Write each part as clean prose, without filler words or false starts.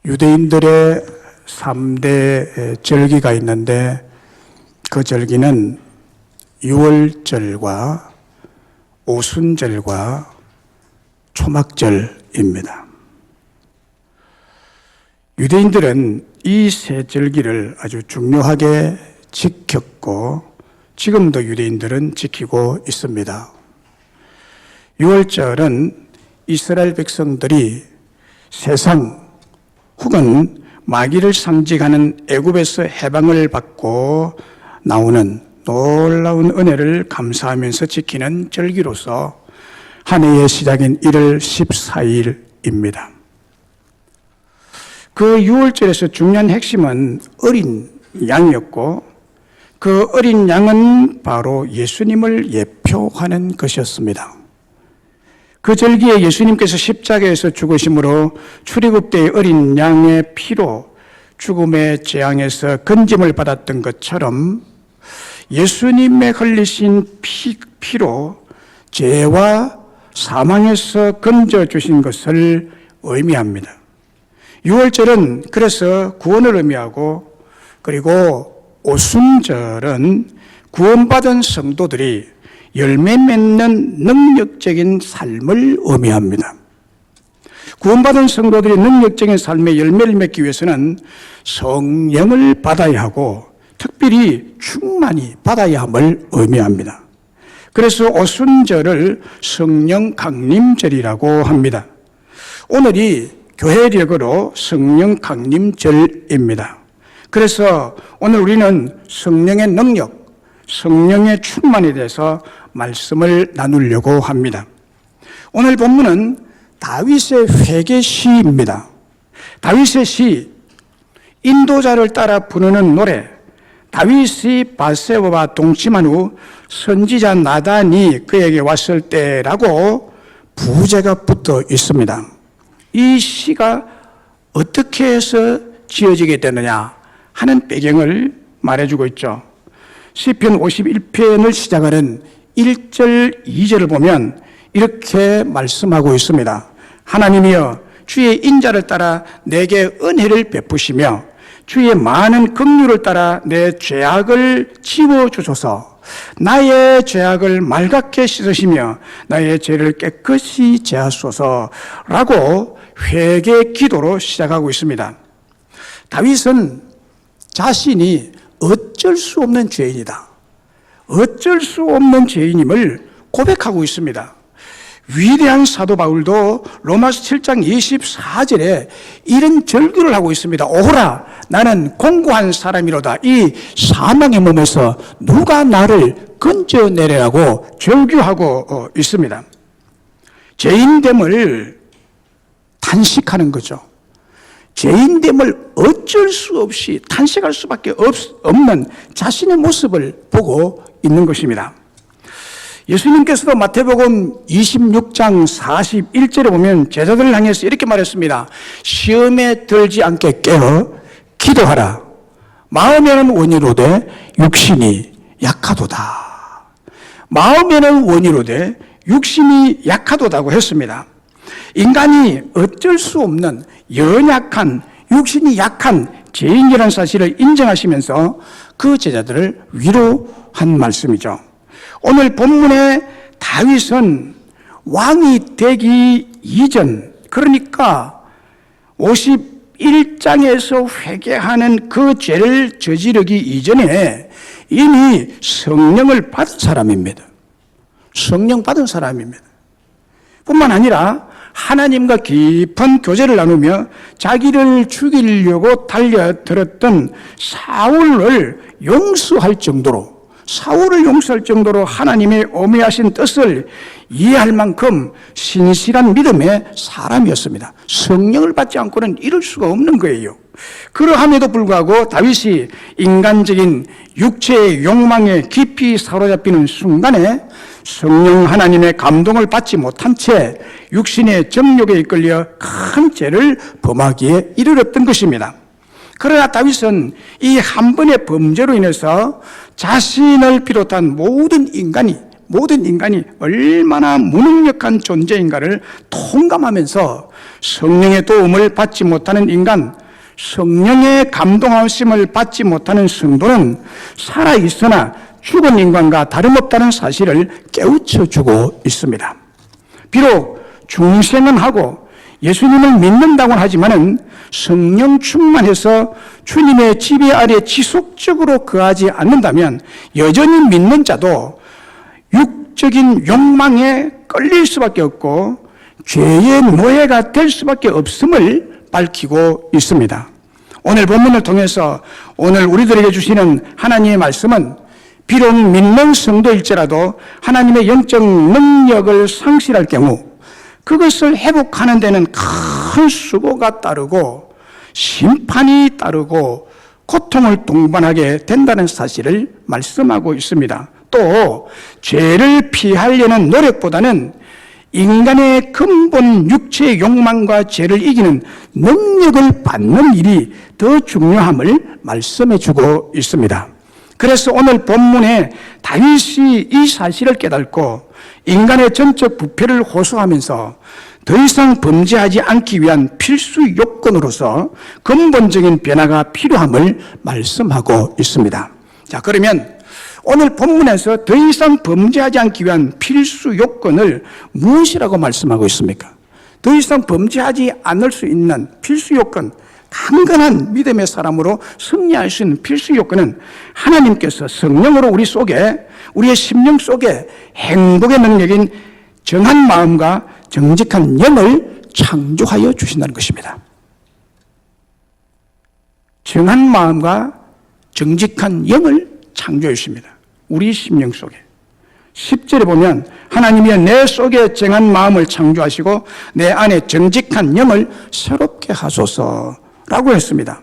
유대인들의 3대 절기가 있는데 그 절기는 유월절과 오순절과 초막절입니다. 유대인들은 이 세 절기를 아주 중요하게 지켰고 지금도 유대인들은 지키고 있습니다. 유월절은 이스라엘 백성들이 세상 혹은 마귀를 상징하는 애굽에서 해방을 받고 나오는 놀라운 은혜를 감사하면서 지키는 절기로서 한 해의 시작인 1월 14일입니다. 그 유월절에서 중요한 핵심은 어린 양이었고 그 어린 양은 바로 예수님을 예표하는 것이었습니다. 그 절기에 예수님께서 십자가에서 죽으심으로 출애굽 때의 어린 양의 피로 죽음의 재앙에서 건짐을 받았던 것처럼 예수님의 흘리신 피로 죄와 사망에서 건져주신 것을 의미합니다. 유월절은 그래서 구원을 의미하고 그리고 오순절은 구원받은 성도들이 열매 맺는 능력적인 삶을 의미합니다. 구원받은 성도들이 능력적인 삶의 열매를 맺기 위해서는 성령을 받아야 하고 특별히 충만히 받아야 함을 의미합니다. 그래서 오순절을 성령 강림절이라고 합니다. 오늘이 교회력으로 성령 강림절입니다. 그래서 오늘 우리는 성령의 능력, 성령의 충만에 대해서 말씀을 나누려고 합니다. 오늘 본문은 다윗의 회개시입니다. 다윗의 시, 인도자를 따라 부르는 노래, 다윗이 바세바와 동침한 후 선지자 나단이 그에게 왔을 때라고 부제가 붙어 있습니다. 이 시가 어떻게 해서 지어지게 되느냐 하는 배경을 말해주고 있죠. 시편 51편을 시작하는 1절, 2절을 보면 이렇게 말씀하고 있습니다. 하나님이여 주의 인자를 따라 내게 은혜를 베푸시며 주의 많은 긍휼을 따라 내 죄악을 지워주소서. 나의 죄악을 맑게 씻으시며 나의 죄를 깨끗이 제하소서 라고 회개 기도로 시작하고 있습니다. 다윗은 자신이 어쩔 수 없는 죄인이다. 어쩔 수 없는 죄인임을 고백하고 있습니다. 위대한 사도 바울도 로마서 7장 24절에 이런 절규를 하고 있습니다. 오호라 나는 공고한 사람이로다. 이 사망의 몸에서 누가 나를 건져내려고 절규하고 있습니다. 죄인됨을 탄식하는 거죠. 죄인됨을 어쩔 수 없이 탄식할 수밖에 없는 자신의 모습을 보고 있는 것입니다. 예수님께서도 마태복음 26장 41절에 보면 제자들을 향해서 이렇게 말했습니다. 시험에 들지 않게 깨어 기도하라. 마음에는 원이로되 육신이 약하도다. 마음에는 원이로되 육신이 약하도다고 했습니다. 인간이 어쩔 수 없는 연약한 육신이 약한 죄인이라는 사실을 인정하시면서 그 제자들을 위로한 말씀이죠. 오늘 본문의 다윗은 왕이 되기 이전, 그러니까 51장에서 회개하는 그 죄를 저지르기 이전에 이미 성령을 받은 사람입니다. 성령 받은 사람입니다. 뿐만 아니라 하나님과 깊은 교제를 나누며 자기를 죽이려고 달려들었던 사울을 용서할 정도로 하나님의 오묘하신 뜻을 이해할 만큼 신실한 믿음의 사람이었습니다. 성령을 받지 않고는 이럴 수가 없는 거예요. 그러함에도 불구하고 다윗이 인간적인 육체의 욕망에 깊이 사로잡히는 순간에 성령 하나님의 감동을 받지 못한 채 육신의 정욕에 이끌려 큰 죄를 범하기에 이르렀던 것입니다. 그러나 다윗은 이 한 번의 범죄로 인해서 자신을 비롯한 모든 인간이 모든 인간이 얼마나 무능력한 존재인가를 통감하면서 성령의 도움을 받지 못하는 인간, 성령의 감동하심을 받지 못하는 성도는 살아있으나 죽은 인간과 다름없다는 사실을 깨우쳐주고 있습니다. 비록 중생은 하고 예수님을 믿는다고는 하지만은 성령 충만해서 주님의 지배 아래 지속적으로 거하지 않는다면 여전히 믿는 자도 육적인 욕망에 끌릴 수밖에 없고 죄의 노예가 될 수밖에 없음을 밝히고 있습니다. 오늘 본문을 통해서 오늘 우리들에게 주시는 하나님의 말씀은 비록 믿는 성도일지라도 하나님의 영적 능력을 상실할 경우 그것을 회복하는 데는 큰 수고가 따르고 심판이 따르고 고통을 동반하게 된다는 사실을 말씀하고 있습니다. 또 죄를 피하려는 노력보다는 인간의 근본 육체의 욕망과 죄를 이기는 능력을 받는 일이 더 중요함을 말씀해 주고 있습니다. 그래서 오늘 본문에 다윗이 이 사실을 깨닫고 인간의 전적 부패를 호소하면서 더 이상 범죄하지 않기 위한 필수 요건으로서 근본적인 변화가 필요함을 말씀하고 있습니다. 자, 그러면 오늘 본문에서 더 이상 범죄하지 않기 위한 필수 요건을 무엇이라고 말씀하고 있습니까? 더 이상 범죄하지 않을 수 있는 필수 요건, 강건한 믿음의 사람으로 승리할 수 있는 필수 요건은 하나님께서 성령으로 우리 속에, 우리의 심령 속에 행복의 능력인 정한 마음과 정직한 영을 창조하여 주신다는 것입니다. 정한 마음과 정직한 영을 창조해 주십니다. 우리 심령 속에. 10절에 보면 하나님이 내 속에 정한 마음을 창조하시고 내 안에 정직한 영을 새롭게 하소서라고 했습니다.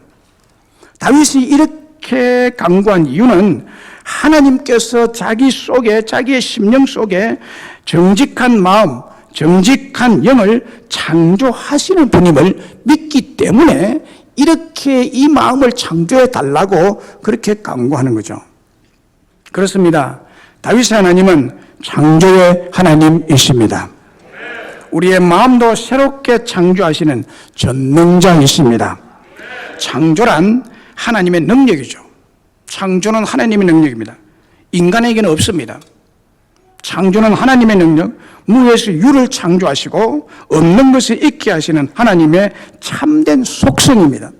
다윗이 이렇게 간구한 이유는 하나님께서 자기 속에, 자기의 심령 속에 정직한 마음, 정직한 영을 창조하시는 분임을 믿기 때문에 이렇게 이 마음을 창조해 달라고 그렇게 간구하는 거죠. 그렇습니다. 다윗의 하나님은 창조의 하나님이십니다. 우리의 마음도 새롭게 창조하시는 전능자이십니다. 창조란 하나님의 능력이죠. 창조는 하나님의 능력입니다. 인간에게는 없습니다. 창조는 하나님의 능력, 무에서 유를 창조하시고 없는 것을 있게 하시는 하나님의 참된 속성입니다.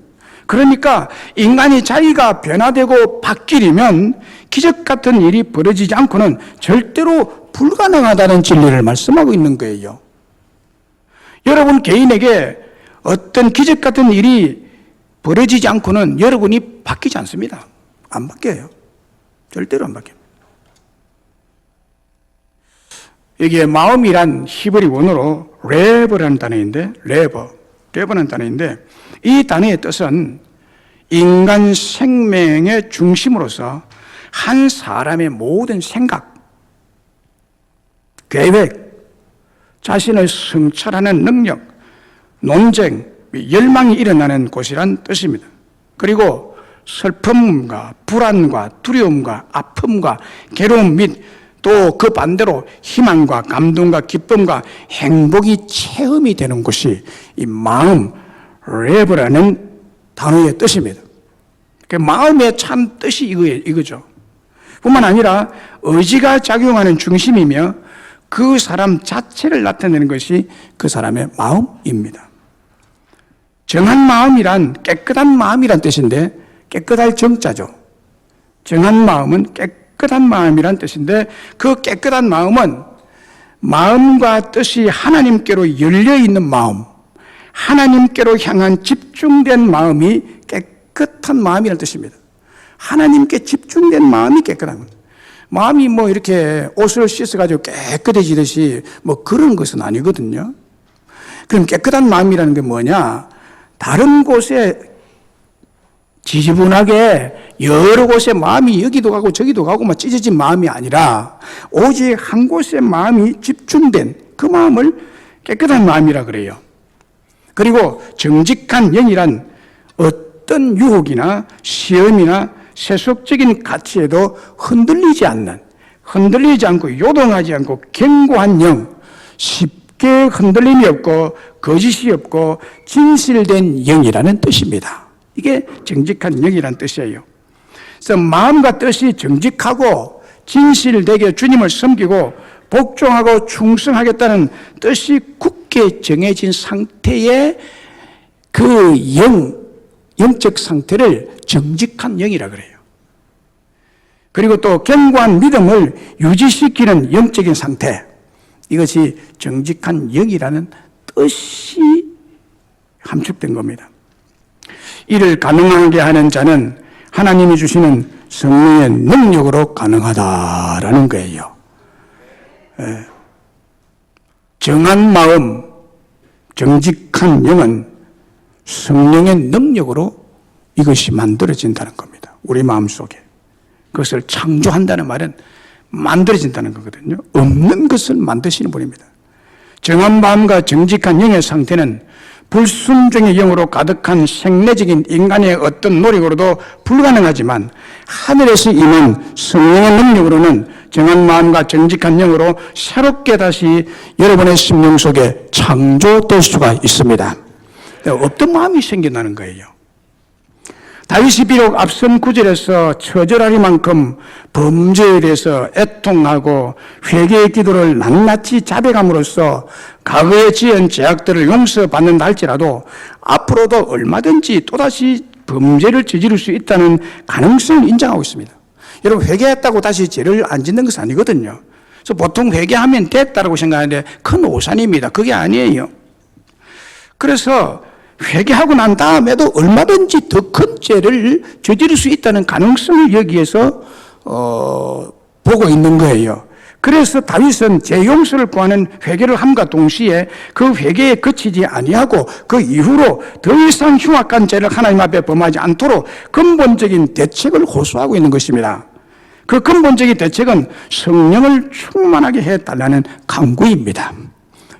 그러니까 인간이 자기가 변화되고 바뀌려면 기적 같은 일이 벌어지지 않고는 절대로 불가능하다는 진리를 말씀하고 있는 거예요. 여러분 개인에게 어떤 기적 같은 일이 벌어지지 않고는 여러분이 바뀌지 않습니다. 안 바뀌어요. 절대로 안 바뀌어요. 여기에 마음이란 히브리 원어로 레버라는 단어인데, 레버라는 단어인데, 이 단어의 뜻은 인간 생명의 중심으로서 한 사람의 모든 생각, 계획, 자신을 성찰하는 능력, 논쟁, 열망이 일어나는 곳이란 뜻입니다. 그리고 슬픔과 불안과 두려움과 아픔과 괴로움 및 또 그 반대로 희망과 감동과 기쁨과 행복이 체험이 되는 곳이 이 마음, 레버라는 단어의 뜻입니다. 그 마음의 참 뜻이 이거죠. 뿐만 아니라 의지가 작용하는 중심이며 그 사람 자체를 나타내는 것이 그 사람의 마음입니다. 정한 마음이란 깨끗한 마음이란 뜻인데 깨끗할 정자죠. 정한 마음은 깨끗한 마음이란 뜻인데 그 깨끗한 마음은 마음과 뜻이 하나님께로 열려있는 마음, 하나님께로 향한 집중된 마음이 깨끗한 마음이라는 뜻입니다. 하나님께 집중된 마음이 깨끗한 겁니다. 마음이 뭐 이렇게 옷을 씻어가지고 깨끗해지듯이 뭐 그런 것은 아니거든요. 그럼 깨끗한 마음이라는 게 뭐냐? 다른 곳에 지지분하게 여러 곳에 마음이 여기도 가고 저기도 가고 막 찢어진 마음이 아니라 오직 한 곳에 마음이 집중된 그 마음을 깨끗한 마음이라 그래요. 그리고 정직한 영이란 어떤 유혹이나 시험이나 세속적인 가치에도 흔들리지 않는 흔들리지 않고 요동하지 않고 견고한 영, 쉽게 흔들림이 없고 거짓이 없고 진실된 영이라는 뜻입니다. 이게 정직한 영이라는 뜻이에요. 그래서 마음과 뜻이 정직하고 진실되게 주님을 섬기고 복종하고 충성하겠다는 뜻이 굳게 정해진 상태의 그 영적 상태를 정직한 영이라 그래요. 그리고 또 견고한 믿음을 유지시키는 영적인 상태, 이것이 정직한 영이라는 뜻이 함축된 겁니다. 이를 가능하게 하는 자는 하나님이 주시는 성령의 능력으로 가능하다라는 거예요. 정한 마음, 정직한 영은 성령의 능력으로 이것이 만들어진다는 겁니다. 우리 마음속에. 그것을 창조한다는 말은 만들어진다는 거거든요. 없는 것을 만드시는 분입니다. 정한 마음과 정직한 영의 상태는 불순종의 영으로 가득한 생내적인 인간의 어떤 노력으로도 불가능하지만 하늘에서 임한 성령의 능력으로는 정한 마음과 정직한 영으로 새롭게 다시 여러분의 심령 속에 창조될 수가 있습니다. 어떤 마음이 생겨나는 거예요? 다윗이 비록 앞선 구절에서 처절하리만큼 범죄에 대해서 애통하고 회개의 기도를 낱낱이 자백함으로써 과거에 지은 죄악들을 용서받는다 할지라도 앞으로도 얼마든지 또다시 범죄를 저지를 수 있다는 가능성을 인정하고 있습니다. 여러분, 회개했다고 다시 죄를 안 짓는 것은 아니거든요. 그래서 보통 회개하면 됐다고 생각하는데 큰 오산입니다. 그게 아니에요. 그래서 회개하고 난 다음에도 얼마든지 더 큰 죄를 저지를 수 있다는 가능성을 여기에서 보고 있는 거예요. 그래서 다윗은 죄 용서를 구하는 회개를 함과 동시에 그 회개에 그치지 아니하고 그 이후로 더 이상 흉악한 죄를 하나님 앞에 범하지 않도록 근본적인 대책을 호소하고 있는 것입니다. 그 근본적인 대책은 성령을 충만하게 해달라는 강구입니다.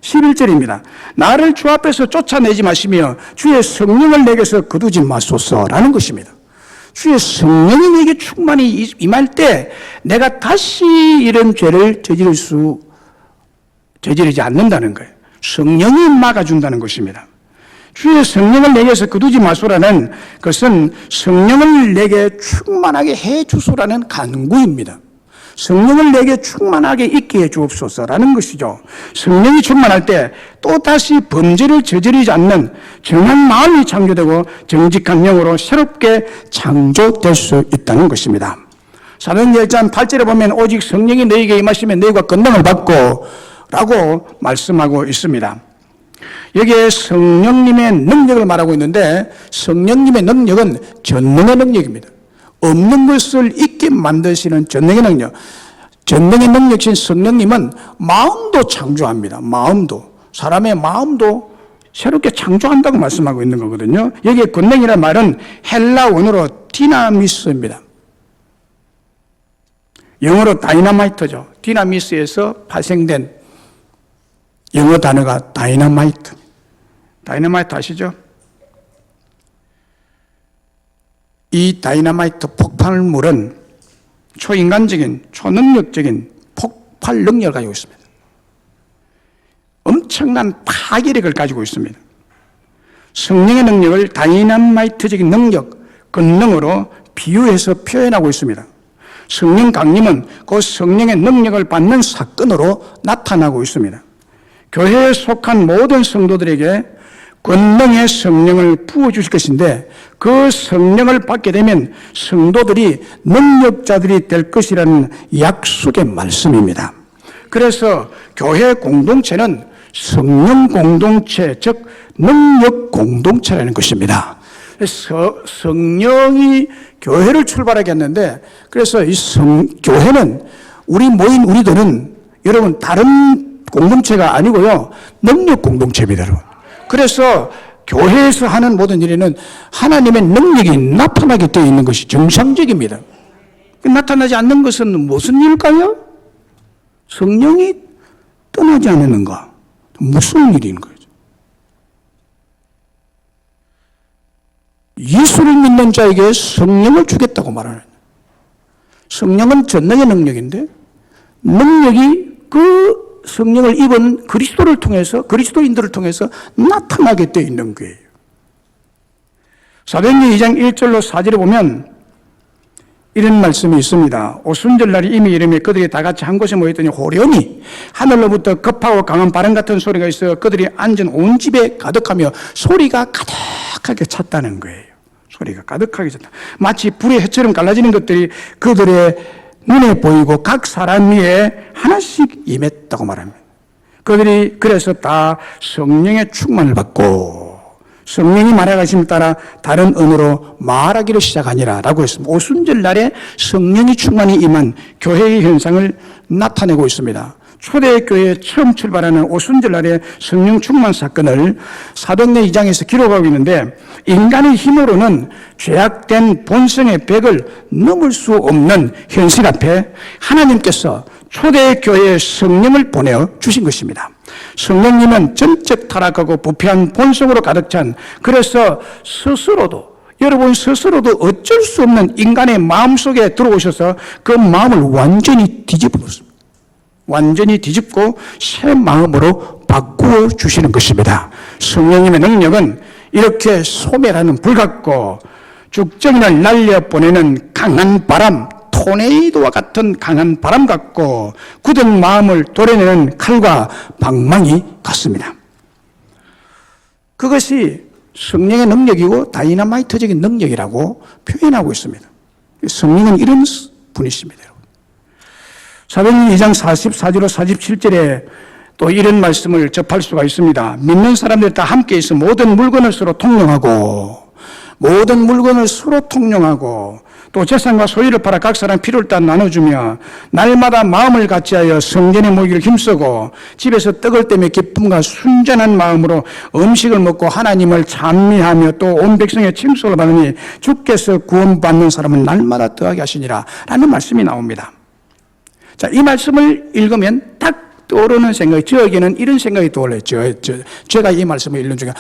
11절입니다. 나를 주 앞에서 쫓아내지 마시며 주의 성령을 내게서 거두지 마소서라는 것입니다. 주의 성령이 내게 충만히 임할 때 내가 다시 이런 죄를 저지르지 않는다는 거예요. 성령이 막아준다는 것입니다. 주의 성령을 내게서 거두지 마소라는 것은 성령을 내게 충만하게 해 주소라는 간구입니다. 성령을 내게 충만하게 있게 해 주옵소서라는 것이죠. 성령이 충만할 때 또다시 범죄를 저지르지 않는 정한 마음이 창조되고 정직한 영으로 새롭게 창조될 수 있다는 것입니다. 사도행전 1장 8절에 보면 오직 성령이 너희에게 임하시면 너희가 권능을 받고 라고 말씀하고 있습니다. 여기에 성령님의 능력을 말하고 있는데 성령님의 능력은 전능의 능력입니다. 없는 것을 있게 만드시는 전능의 능력. 전능의 능력이신 성령님은 마음도 창조합니다. 마음도. 사람의 마음도 새롭게 창조한다고 말씀하고 있는 거거든요. 여기에 권능이라는 말은 헬라 원어로 디나미스입니다. 영어로 다이나마이트죠. 디나미스에서 파생된 영어 단어가 다이너마이트. 다이너마이트 아시죠? 이 다이너마이트 폭발물은 초인간적인, 초능력적인 폭발 능력을 가지고 있습니다. 엄청난 파괴력을 가지고 있습니다. 성령의 능력을 다이너마이트적인 능력, 권능으로 비유해서 표현하고 있습니다. 성령 강림은 그 성령의 능력을 받는 사건으로 나타나고 있습니다. 교회에 속한 모든 성도들에게 권능의 성령을 부어주실 것인데 그 성령을 받게 되면 성도들이 능력자들이 될 것이라는 약속의 말씀입니다. 그래서 교회 공동체는 성령 공동체, 즉 능력 공동체라는 것입니다. 성령이 교회를 출발하게 했는데 그래서 이 교회는 우리들은 여러분 다른 공동체가 아니고요. 능력 공동체입니다, 여러분. 그래서 교회에서 하는 모든 일에는 하나님의 능력이 나타나게 되어 있는 것이 정상적입니다. 나타나지 않는 것은 무슨 일일까요? 성령이 떠나지 않는가? 무슨 일인 거죠? 예수를 믿는 자에게 성령을 주겠다고 말하는, 성령은 전능의 능력인데 능력이 그 성령을 입은 그리스도를 통해서, 그리스도인들을 통해서 나타나게 되어 있는 거예요. 사도행전 2장 1절로 4절에 보면 이런 말씀이 있습니다. 오순절날이 이미 이르매 그들이 다 같이 한 곳에 모였더니 호련히 하늘로부터 급하고 강한 바람 같은 소리가 있어 그들이 앉은 온 집에 가득하며 소리가 가득하게 찼다는 거예요. 소리가 가득하게 찼다. 마치 불의 햇처럼 갈라지는 것들이 그들의 눈에 보이고 각 사람 위에 하나씩 임했다고 말합니다. 그들이 그래서 다 성령의 충만을 받고 성령이 말하심을 따라 다른 언어로 말하기를 시작하니라 라고 했습니다. 오순절 날에 성령이 충만히 임한 교회의 현상을 나타내고 있습니다. 초대교회 처음 출발하는 오순절 날의 성령 충만 사건을 사도행전 2장에서 기록하고 있는데 인간의 힘으로는 죄악된 본성의 벽을 넘을 수 없는 현실 앞에 하나님께서 초대교회에 성령을 보내어 주신 것입니다. 성령님은 전적 타락하고 부패한 본성으로 가득 찬, 그래서 스스로도, 여러분 스스로도 어쩔 수 없는 인간의 마음속에 들어오셔서 그 마음을 완전히 뒤집어 놓습니다. 완전히 뒤집고 새 마음으로 바꾸어 주시는 것입니다. 성령님의 능력은 이렇게 소멸하는 불 같고 죽정인을 날려보내는 강한 바람, 토네이도와 같은 강한 바람 같고 굳은 마음을 도려내는 칼과 방망이 같습니다. 그것이 성령의 능력이고 다이너마이트적인 능력이라고 표현하고 있습니다. 성령은 이런 분이십니다. 사도행전 2장 44절로 47절에 또 이런 말씀을 접할 수가 있습니다. 믿는 사람들 다 함께 있어 모든 물건을 서로 통용하고 또 재산과 소유를 팔아 각 사람 필요를 따라 나눠주며 날마다 마음을 같이하여 성전에 모이기를 힘쓰고 집에서 떡을 떼며 기쁨과 순전한 마음으로 음식을 먹고 하나님을 찬미하며 또 온 백성의 칭송을 받으니 주께서 구원받는 사람은 날마다 더하게 하시니라 라는 말씀이 나옵니다. 자, 이 말씀을 읽으면 딱 떠오르는 생각이, 저에게는 이런 생각이 떠올라요. 제가 이 말씀을 읽는 중에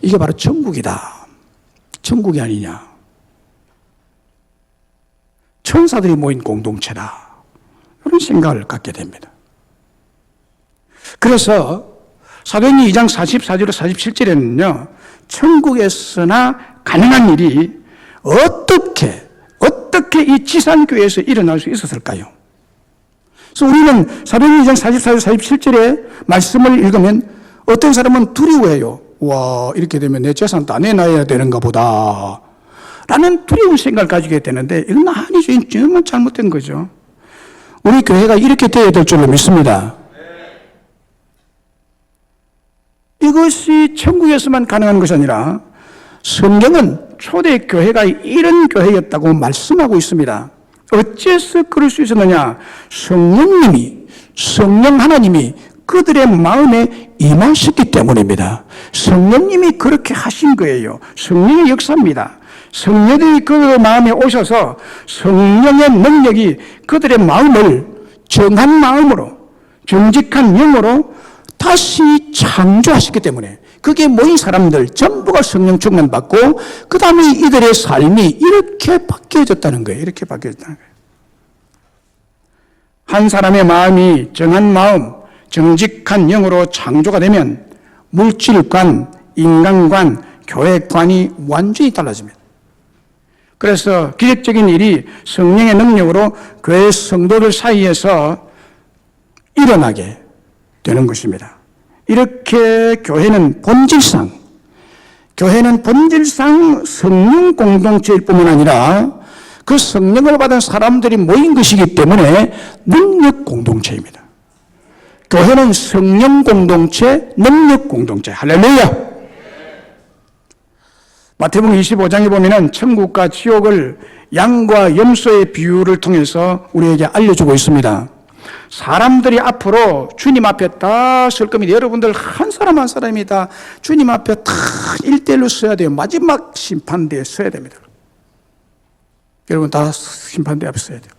이게 바로 천국이다. 천국이 아니냐. 천사들이 모인 공동체다. 이런 생각을 갖게 됩니다. 그래서 사도행전 2장 44절로 47절에는요. 천국에서나 가능한 일이 어떻게 이 지상교회에서 일어날 수 있었을까요? 그래서 우리는 사도행전 2장 44절 47절의 말씀을 읽으면 어떤 사람은 두려워해요. 와, 이렇게 되면 내 재산 다 내놔야 되는가 보다 라는 두려운 생각을 가지게 되는데 이건 아니죠. 정말 잘못된 거죠. 우리 교회가 이렇게 되어야 될 줄로 믿습니다. 이것이 천국에서만 가능한 것이 아니라 성경은 초대교회가 이런 교회였다고 말씀하고 있습니다. 어째서 그럴 수 있었느냐? 성령 하나님이 그들의 마음에 임하셨기 때문입니다. 성령님이 그렇게 하신 거예요. 성령의 역사입니다. 성령이 그 마음에 오셔서 성령의 능력이 그들의 마음을 정한 마음으로, 정직한 영으로 다시 창조하셨기 때문에 그게 모인 사람들 전부가 성령 충만 받고 그 다음에 이들의 삶이 이렇게 바뀌어졌다는 거예요. 이렇게 바뀌어졌다는 거예요. 한 사람의 마음이 정한 마음, 정직한 영으로 창조가 되면 물질관, 인간관, 교회관이 완전히 달라집니다. 그래서 기적적인 일이 성령의 능력으로 교회 성도들 사이에서 일어나게 되는 것입니다. 이렇게 교회는 본질상 성령 공동체일 뿐만 아니라 그 성령을 받은 사람들이 모인 것이기 때문에 능력 공동체입니다. 교회는 성령 공동체, 능력 공동체. 할렐루야! 마태복음 25장에 보면은 천국과 지옥을 양과 염소의 비유를 통해서 우리에게 알려주고 있습니다. 사람들이 앞으로 주님 앞에 다 설 겁니다. 여러분들 한 사람 한 사람이 다 주님 앞에 다 1대1로 서야 돼요. 마지막 심판대에 서야 됩니다. 여러분 다 심판대 앞에 서야 돼요.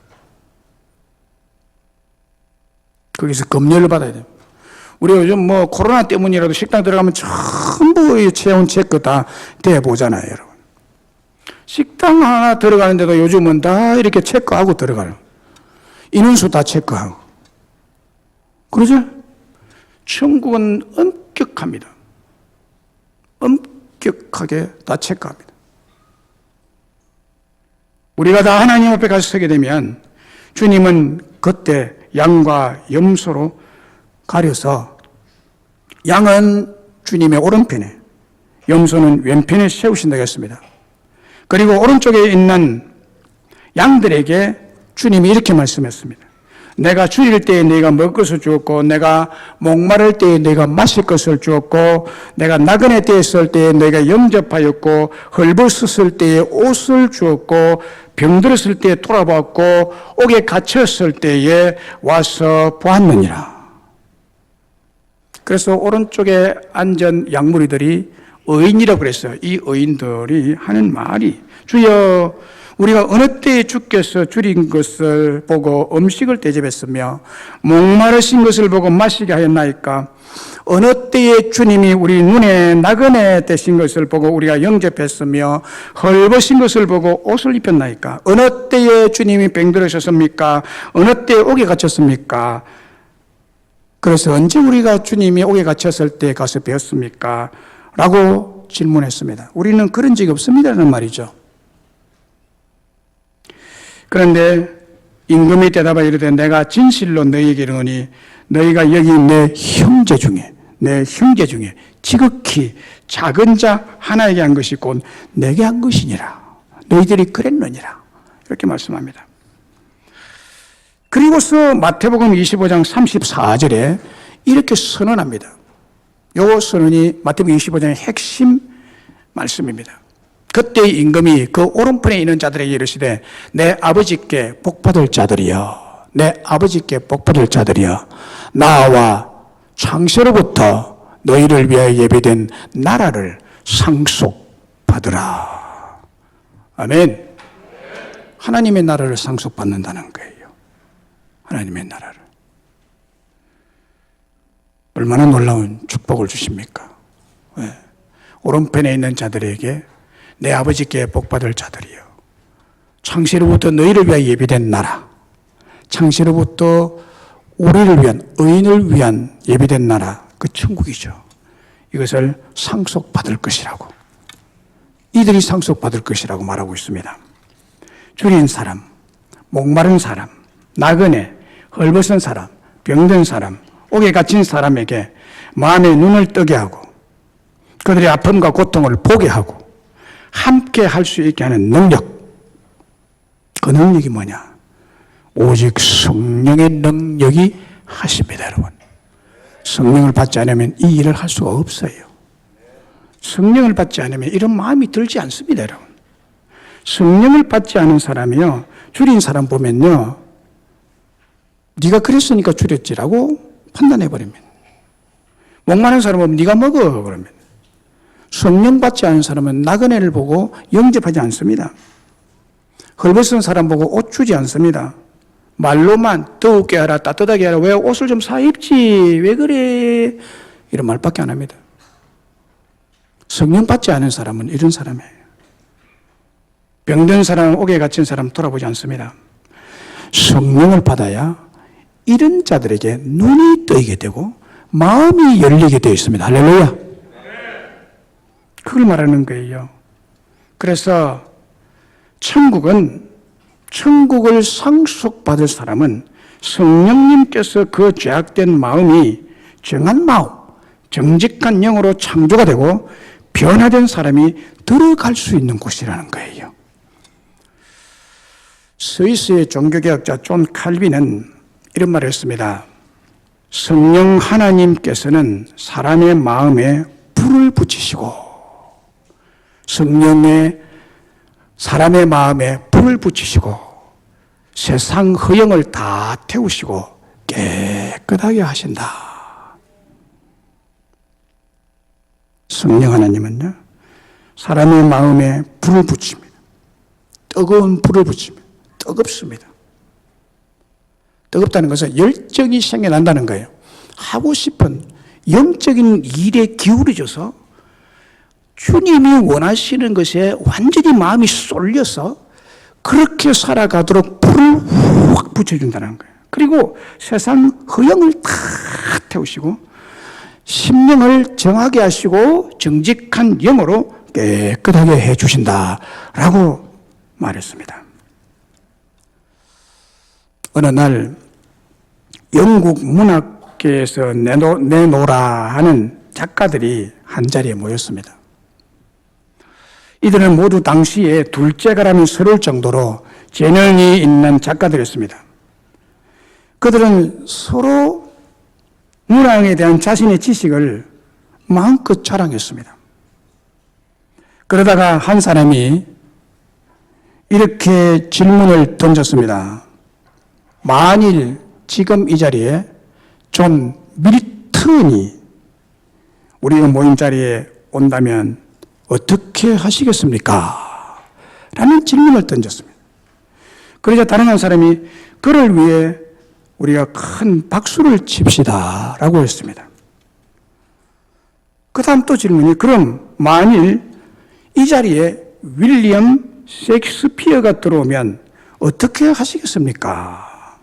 거기서 검열을 받아야 돼요. 우리 요즘 코로나 때문이라도 식당 들어가면 전부 체온 체크 다 대보잖아요, 여러분. 식당 하나 들어가는데도 요즘은 다 이렇게 체크하고 들어가요. 인원수 다 체크하고. 그러죠? 천국은 엄격합니다. 엄격하게 다 체크합니다. 우리가 다 하나님 앞에 가서 서게 되면 주님은 그때 양과 염소로 가려서 양은 주님의 오른편에, 염소는 왼편에 세우신다고 했습니다. 그리고 오른쪽에 있는 양들에게 주님이 이렇게 말씀했습니다. 내가 줄일 때에 네가 먹을 것을 주었고, 내가 목마를 때에 네가 마실 것을 주었고, 내가 나그네 때에 있을 때에 네가 영접하였고, 헐벗었을 때에 옷을 주었고, 병들었을 때에 돌아봤고, 옥에 갇혔을 때에 와서 보았느니라. 그래서 오른쪽에 앉은 양무리들이 의인이라고 그랬어요. 이 의인들이 하는 말이, 주여, 우리가 어느 때에 주께서 줄인 것을 보고 음식을 대접했으며 목마르신 것을 보고 마시게 하였나이까? 어느 때에 주님이 우리 눈에 나그네 되신 것을 보고 우리가 영접했으며 헐벗은 것을 보고 옷을 입혔나이까? 어느 때에 주님이 병들으셨습니까? 어느 때에 옥에 갇혔습니까? 그래서 언제 우리가 주님이 옥에 갇혔을 때 가서 배웠습니까? 라고 질문했습니다. 우리는 그런 적이 없습니다라는 말이죠. 그런데 임금이 대답하여 이르되 내가 진실로 너희에게 이르노니 너희가 여기 내 형제 중에 지극히 작은 자 하나에게 한 것이 곧 내게 한 것이니라. 너희들이 그랬느니라. 이렇게 말씀합니다. 그리고서 마태복음 25장 34절에 이렇게 선언합니다. 요 선언이 마태복음 25장의 핵심 말씀입니다. 그때 임금이 그 오른편에 있는 자들에게 이르시되 내 아버지께 복받을 자들이여, 내 아버지께 복받을 자들이여, 나와 창세로부터 너희를 위하여 예비된 나라를 상속받으라. 아멘. 하나님의 나라를 상속받는다는 거예요. 하나님의 나라를. 얼마나 놀라운 축복을 주십니까? 왜? 오른편에 있는 자들에게 내 아버지께 복받을 자들이요, 창세로부터 너희를 위하여 예비된 나라, 창세로부터 우리를 위한, 의인을 위한 예비된 나라, 그 천국이죠. 이것을 상속받을 것이라고, 이들이 상속받을 것이라고 말하고 있습니다. 줄인 사람, 목마른 사람, 나그네, 헐벗은 사람, 병든 사람, 옥에 갇힌 사람에게 마음의 눈을 뜨게 하고 그들의 아픔과 고통을 보게 하고 함께 할 수 있게 하는 능력, 그 능력이 뭐냐? 오직 성령의 능력이 하십니다, 여러분. 성령을 받지 않으면 이 일을 할 수가 없어요. 성령을 받지 않으면 이런 마음이 들지 않습니다, 여러분. 성령을 받지 않은 사람이요, 줄인 사람 보면요, 네가 그랬으니까 줄였지라고 판단해버립니다. 목마른 사람은 네가 먹어 그러면. 성령 받지 않은 사람은 나그네를 보고 영접하지 않습니다. 헐벗은 사람 보고 옷 주지 않습니다. 말로만 더우게 하라, 따뜻하게 하라, 왜 옷을 좀 사 입지, 왜 그래, 이런 말밖에 안 합니다. 성령 받지 않은 사람은 이런 사람이에요. 병든 사람, 옥에 갇힌 사람 돌아보지 않습니다. 성령을 받아야 이런 자들에게 눈이 뜨이게 되고 마음이 열리게 되어 있습니다. 할렐루야. 그걸 말하는 거예요. 그래서 천국을 상속받을 사람은 성령님께서 그 죄악된 마음이 정한 마음, 정직한 영으로 창조가 되고 변화된 사람이 들어갈 수 있는 곳이라는 거예요. 스위스의 종교개혁자 존 칼빈은 이런 말을 했습니다. 성령 하나님께서는 사람의 마음에 불을 붙이시고 성령의 사람의 마음에 불을 붙이시고 세상 허영을 다 태우시고 깨끗하게 하신다. 성령 하나님은요, 사람의 마음에 불을 붙입니다. 뜨거운 불을 붙입니다. 뜨겁습니다. 뜨겁다는 것은 열정이 생겨난다는 거예요. 하고 싶은 영적인 일에 기울여져서 주님이 원하시는 것에 완전히 마음이 쏠려서 그렇게 살아가도록 불을 확 붙여준다는 거예요. 그리고 세상 허영을 다 태우시고 심령을 정하게 하시고 정직한 영으로 깨끗하게 해 주신다라고 말했습니다. 어느 날 영국 문학계에서 내노라 하는 작가들이 한자리에 모였습니다. 이들은 모두 당시에 둘째가라면 서러울 정도로 재능이 있는 작가들이었습니다. 그들은 서로 문학에 대한 자신의 지식을 마음껏 자랑했습니다. 그러다가 한 사람이 이렇게 질문을 던졌습니다. 만일 지금 이 자리에 존 밀턴이 우리가 모임 자리에 온다면 어떻게 하시겠습니까? 라는 질문을 던졌습니다. 그러자 다른 한 사람이 그를 위해 우리가 큰 박수를 칩시다 라고 했습니다. 그 다음 또 질문이 그럼 만일 이 자리에 윌리엄 셰익스피어가 들어오면 어떻게 하시겠습니까?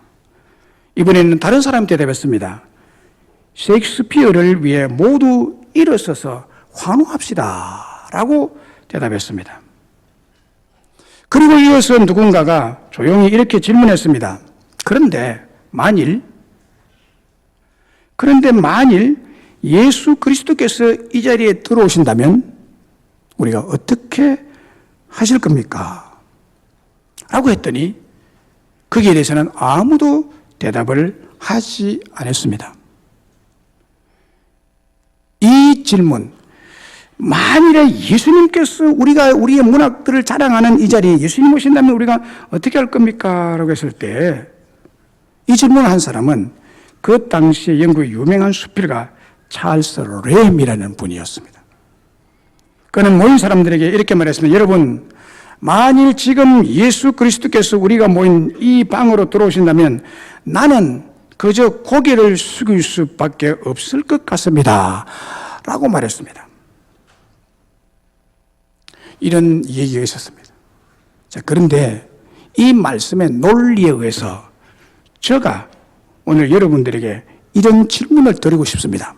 이번에는 다른 사람이 대답했습니다. 셰익스피어를 위해 모두 일어서서 환호합시다 라고 대답했습니다. 그리고 이어서 누군가가 조용히 이렇게 질문했습니다. 그런데 만일 예수 그리스도께서 이 자리에 들어오신다면 우리가 어떻게 하실 겁니까? 라고 했더니 거기에 대해서는 아무도 대답을 하지 않았습니다. 이 질문, 만일에 예수님께서 우리의 문학들을 자랑하는 이 자리에 예수님 오신다면 우리가 어떻게 할 겁니까? 라고 했을 때 이 질문을 한 사람은 그 당시에 영국의 유명한 수필가 찰스 램이라는 분이었습니다. 그는 모인 사람들에게 이렇게 말했습니다. 여러분, 만일 지금 예수 그리스도께서 우리가 모인 이 방으로 들어오신다면 나는 그저 고개를 숙일 수밖에 없을 것 같습니다. 라고 말했습니다. 이런 얘기가 있었습니다. 자, 그런데 이 말씀의 논리에 의해서 제가 오늘 여러분들에게 이런 질문을 드리고 싶습니다.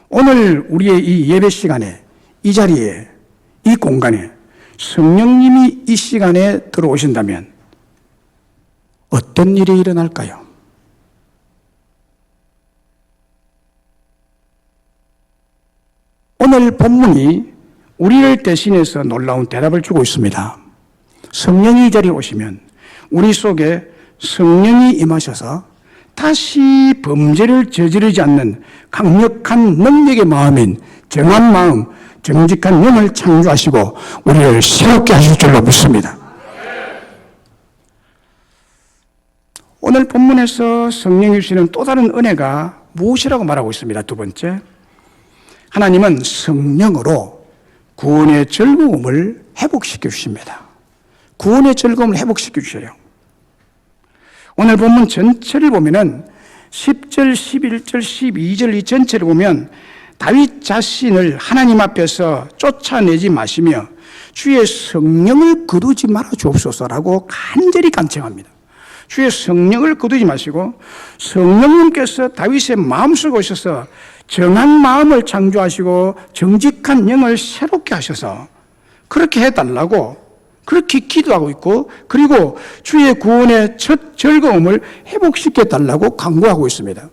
오늘 우리의 이 예배 시간에, 이 자리에, 이 공간에 성령님이 이 시간에 들어오신다면 어떤 일이 일어날까요? 오늘 본문이 우리를 대신해서 놀라운 대답을 주고 있습니다. 성령이 이 자리에 오시면 우리 속에 성령이 임하셔서 다시 범죄를 저지르지 않는 강력한 능력의 마음인 정한 마음, 정직한 영을 창조하시고 우리를 새롭게 하실 줄로 믿습니다. 오늘 본문에서 성령이 주시는 또 다른 은혜가 무엇이라고 말하고 있습니다. 두 번째, 하나님은 성령으로 구원의 즐거움을 회복시켜 주십니다. 구원의 즐거움을 회복시켜 주셔요. 오늘 본문 전체를 보면은 10절, 11절, 12절 이 전체를 보면 다윗 자신을 하나님 앞에서 쫓아내지 마시며 주의 성령을 거두지 말아 주옵소서라고 간절히 간청합니다. 주의 성령을 거두지 마시고 성령님께서 다윗의 마음속에 오셔서 정한 마음을 창조하시고 정직한 영을 새롭게 하셔서 그렇게 해달라고 그렇게 기도하고 있고 그리고 주의 구원의 첫 즐거움을 회복시켜달라고 강구하고 있습니다.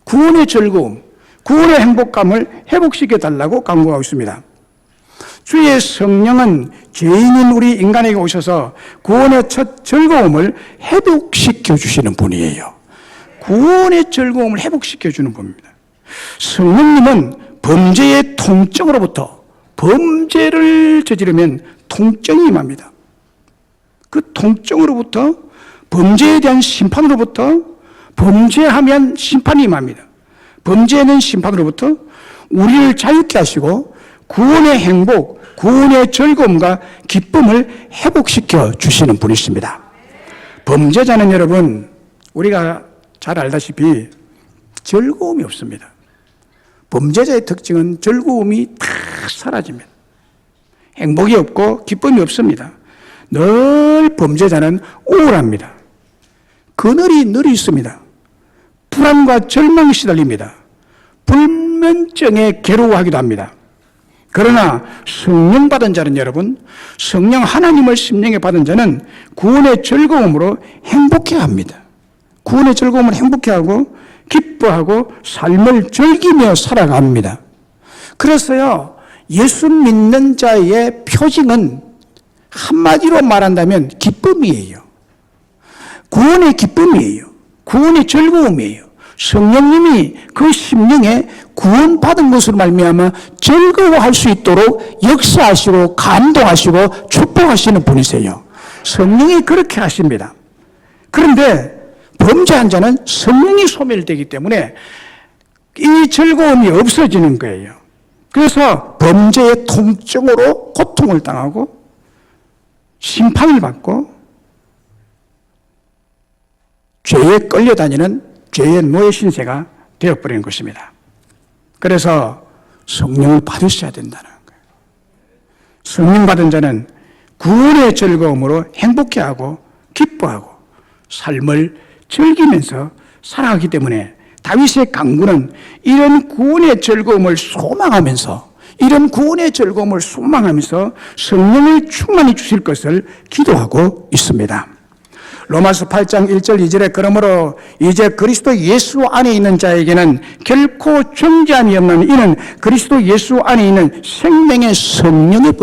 구원의 즐거움, 구원의 행복감을 회복시켜달라고 강구하고 있습니다. 주의 성령은 죄인인 우리 인간에게 오셔서 구원의 첫 즐거움을 회복시켜 주시는 분이에요. 구원의 즐거움을 회복시켜 주는 분입니다. 성령님은 범죄의 통증으로부터 범죄를 저지르면 통증이 임합니다. 그 통증으로부터 범죄에 대한 심판으로부터 범죄하면 심판이 임합니다. 범죄에 대한 심판으로부터 우리를 자유케 하시고 구원의 행복, 구원의 즐거움과 기쁨을 회복시켜 주시는 분이십니다. 범죄자는 여러분 우리가 잘 알다시피 즐거움이 없습니다. 범죄자의 특징은 즐거움이 다 사라집니다. 행복이 없고 기쁨이 없습니다. 늘 범죄자는 우울합니다. 그늘이 늘 있습니다. 불안과 절망에 시달립니다. 불면증에 괴로워하기도 합니다. 그러나 성령 받은 자는 여러분, 성령 하나님을 심령에 받은 자는 구원의 즐거움으로 행복해합니다. 구원의 즐거움을 행복해하고 기뻐하고 삶을 즐기며 살아갑니다. 그래서요, 예수 믿는 자의 표징은 한마디로 말한다면 기쁨이에요. 구원의 기쁨이에요. 구원의 즐거움이에요. 성령님이 그 심령에 구원받은 것으로 말미암아 즐거워할 수 있도록 역사하시고 감동하시고 축복하시는 분이세요. 성령이 그렇게 하십니다. 그런데 범죄한 자는 성령이 소멸되기 때문에 이 즐거움이 없어지는 거예요. 그래서 범죄의 통증으로 고통을 당하고 심판을 받고 죄에 끌려다니는 죄의 노예 신세가 되어버리는 것입니다. 그래서 성령을 받으셔야 된다는 거예요. 성령 받은 자는 구원의 즐거움으로 행복해하고 기뻐하고 삶을 즐기면서 살아가기 때문에 다윗의 강구는 이런 구원의 즐거움을 소망하면서 성령을 충만히 주실 것을 기도하고 있습니다. 로마서 8장 1절 2절에 그러므로 이제 그리스도 예수 안에 있는 자에게는 결코 정죄함이 없는 이는 그리스도 예수 안에 있는 생명의 성령의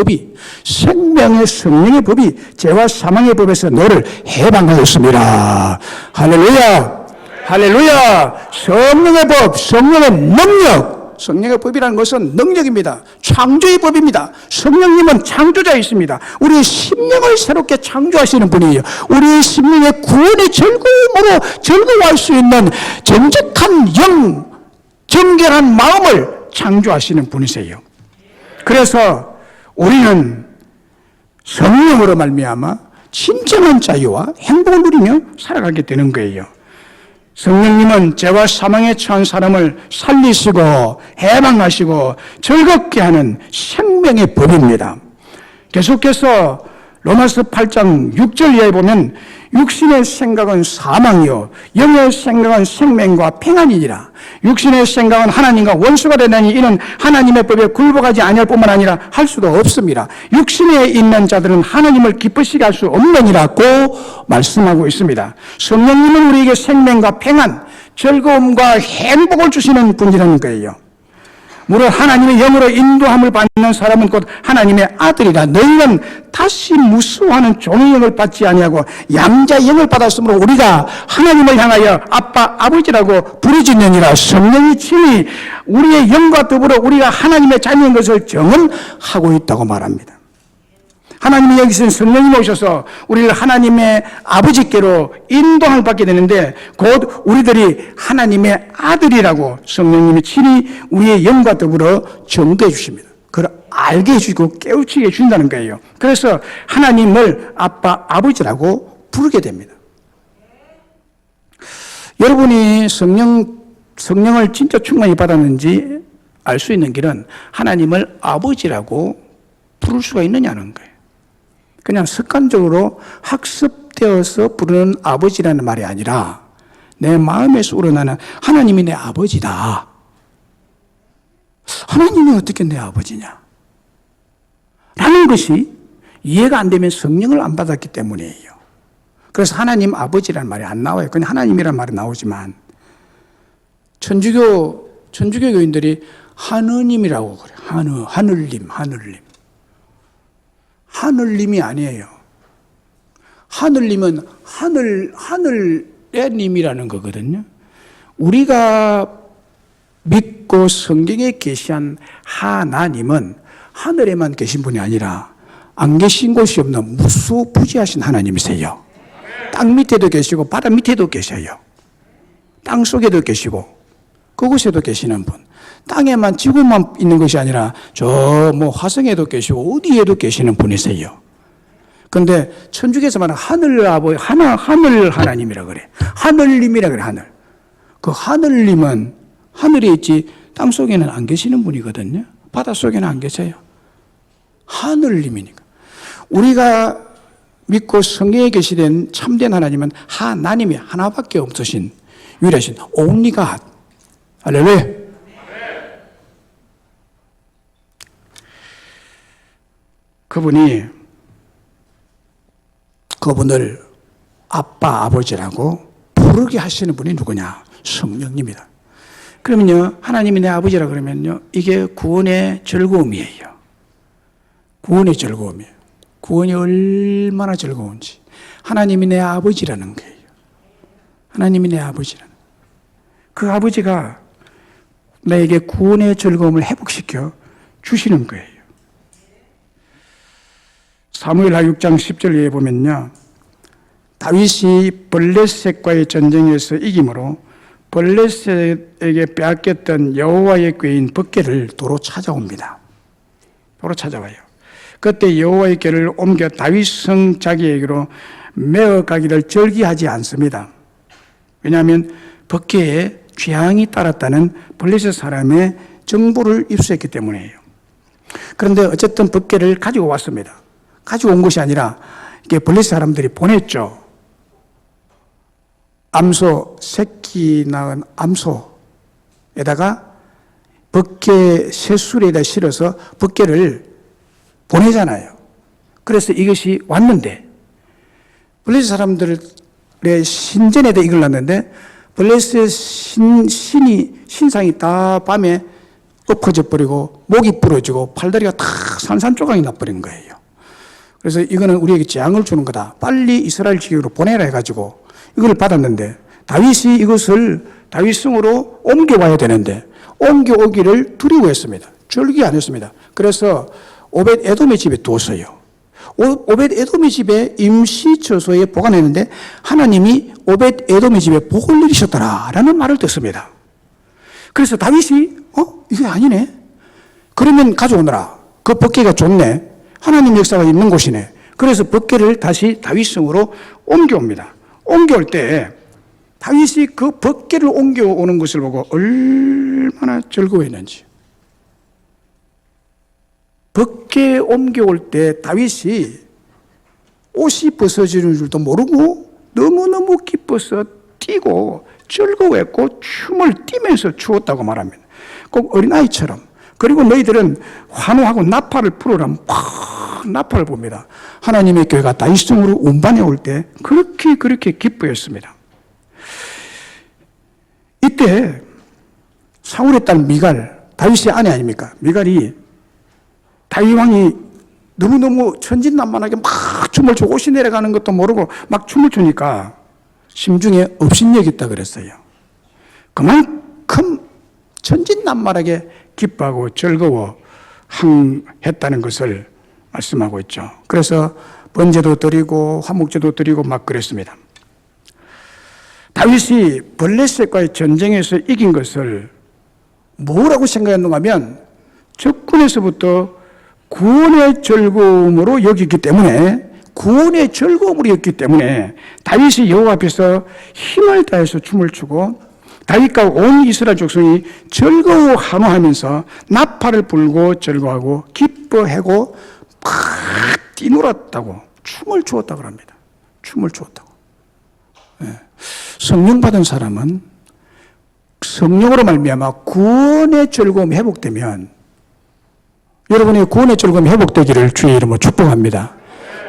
법이 죄와 사망의 법에서 너를 해방하였습니다. 할렐루야. 할렐루야. 성령의 법, 성령의 능력. 성령의 법이라는 것은 능력입니다. 창조의 법입니다. 성령님은 창조자이십니다. 우리의 심령을 새롭게 창조하시는 분이에요. 우리의 심령의 구원의 즐거움으로 즐거워할 수 있는 정직한 영, 정결한 마음을 창조하시는 분이세요. 그래서 우리는 성령으로 말미암아 진정한 자유와 행복을 누리며 살아가게 되는 거예요. 성령님은 죄와 사망에 처한 사람을 살리시고 해방하시고 즐겁게 하는 생명의 법입니다. 계속해서 로마서 8장 6절 이하에 보면 육신의 생각은 사망이요 영의 생각은 생명과 평안이니라. 육신의 생각은 하나님과 원수가 되나니 이는 하나님의 법에 굴복하지 아니할 뿐만 아니라 할 수도 없습니다. 육신에 있는 자들은 하나님을 기쁘시게 할 수 없느니라고 말씀하고 있습니다. 성령님은 우리에게 생명과 평안, 즐거움과 행복을 주시는 분이라는 거예요. 무릇 하나님의 영으로 인도함을 받는 사람은 곧 하나님의 아들이라. 너희는 다시 무수하는 종의 영을 받지 아니하고 양자의 영을 받았으므로 우리가 하나님을 향하여 아빠 아버지라고 부르짖느니라. 성령이 친히 우리의 영과 더불어 우리가 하나님의 자녀인 것을 증언하고 있다고 말합니다. 하나님이 여기서 성령님이 오셔서 우리를 하나님의 아버지께로 인도함을 받게 되는데 곧 우리들이 하나님의 아들이라고 성령님이 친히 우리의 영과 더불어 증거해 주십니다. 그걸 알게 해주고 깨우치게 해준다는 거예요. 그래서 하나님을 아빠 아버지라고 부르게 됩니다. 여러분이 성령을 진짜 충만히 받았는지 알 수 있는 길은 하나님을 아버지라고 부를 수가 있느냐는 거예요. 그냥 습관적으로 학습되어서 부르는 아버지라는 말이 아니라 내 마음에서 우러나는 하나님이 내 아버지다. 하나님이 어떻게 내 아버지냐? 라는 것이 이해가 안 되면 성령을 안 받았기 때문이에요. 그래서 하나님 아버지라는 말이 안 나와요. 그냥 하나님이라는 말이 나오지만 천주교 교인들이 하느님이라고 그래요. 하늘님. 하늘님이 아니에요. 하늘님은 하늘의 님이라는 거거든요. 우리가 믿고 성경에 계시한 하나님은 하늘에만 계신 분이 아니라 안 계신 곳이 없는 무수부지하신 하나님이세요. 땅 밑에도 계시고 바다 밑에도 계셔요. 땅 속에도 계시고 그곳에도 계시는 분. 땅에만 지구만 있는 것이 아니라 저 화성에도 계시고 어디에도 계시는 분이세요. 그런데 천주교에서 말하는 하늘 아버지, 하늘 하나님이라 그래. 하늘님이라 그래, 하늘. 그 하늘님은 하늘에 있지 땅 속에는 안 계시는 분이거든요. 바다 속에는 안 계세요. 하늘님이니까. 우리가 믿고 성경에 계시된 참된 하나님은 하나님이 하나밖에 없으신 유일하신 only God. 할렐루야. 그분을 아빠, 아버지라고 부르게 하시는 분이 누구냐? 성령님이다. 그러면요, 하나님이 내 아버지라 그러면요, 이게 구원의 즐거움이에요. 구원의 즐거움이에요. 구원이 얼마나 즐거운지. 하나님이 내 아버지라는 거예요. 하나님이 내 아버지라는. 그 아버지가 나에게 구원의 즐거움을 회복시켜 주시는 거예요. 사무엘하 6장 10절에 보면요, 다윗이 블레셋과의 전쟁에서 이김으로 블레셋에게 빼앗겼던 여호와의 궤인 법궤를 도로 찾아옵니다. 도로 찾아와요. 그때 여호와의 궤를 옮겨 다윗성 자기에게로 메어 가기를 절기하지 않습니다. 왜냐하면 법궤에 취향이 따랐다는 블레셋 사람의 정보를 입수했기 때문이에요. 그런데 어쨌든 법궤를 가지고 왔습니다. 가지고 온 것이 아니라 이게 블레셋 사람들이 보냈죠. 암소, 새끼 낳은 암소에다가 법궤 새술에다 실어서 법궤를 보내잖아요. 그래서 이것이 왔는데 블레셋 사람들의 신전에다 이걸 놨는데 블레셋 신상이 다 밤에 엎어져 버리고 목이 부러지고 팔다리가 다 산산조각이 나버린 거예요. 그래서 이거는 우리에게 재앙을 주는 거다. 빨리 이스라엘 지경으로 보내라 해가지고 이걸 받았는데 다윗이 이것을 다윗성으로 옮겨와야 되는데 옮겨오기를 두려워했습니다. 절기 안 했습니다. 그래서 오벳 에돔의 집에 두었어요. 오벳 에돔의 집에 임시 처소에 보관했는데 하나님이 오벳 에돔의 집에 복을 내리셨더라라는 말을 듣습니다. 그래서 다윗이 이게 아니네. 그러면 가져오너라. 그 법궤가 좋네. 하나님 역사가 있는 곳이네. 그래서 법궤를 다시 다윗성으로 옮겨옵니다. 옮겨올 때 다윗이 그 법궤를 옮겨오는 것을 보고 얼마나 즐거워했는지. 법궤 옮겨올 때 다윗이 옷이 벗어지는 줄도 모르고 너무너무 기뻐서 뛰고 즐거워했고 춤을 뛰면서 추었다고 말합니다. 꼭 어린아이처럼. 그리고 너희들은 환호하고 나팔을 불어라면 팍 나팔을 봅니다. 하나님의 교회가 다윗성으로 운반해 올 때 그렇게 기뻐했습니다. 이때 사울의 딸 미갈, 다윗의 아내 아닙니까? 미갈이 다윗 왕이 너무너무 천진난만하게 막 춤을 추고 옷이 내려가는 것도 모르고 막 춤을 추니까 심중에 업신여겼다 그랬어요. 그만큼 천진난만하게 기뻐하고 즐거워 했다는 것을 말씀하고 있죠. 그래서 번제도 드리고 화목제도 드리고 막 그랬습니다. 다윗이 블레셋과의 전쟁에서 이긴 것을 뭐라고 생각했는가 하면 적군에서부터 구원의 즐거움으로 여겼기 때문에 다윗이 여호와 앞에서 힘을 다해서 춤을 추고 다윗과 온 이스라엘 족속이 즐거워 환호하면서 나팔을 불고 즐거워하고 기뻐하고 막 뛰놀았다고 춤을 추었다고 합니다. 춤을 추었다고. 성령 받은 사람은 성령으로 말미암아 구원의 즐거움이 회복되면 여러분의 구원의 즐거움이 회복되기를 주의 이름으로 축복합니다.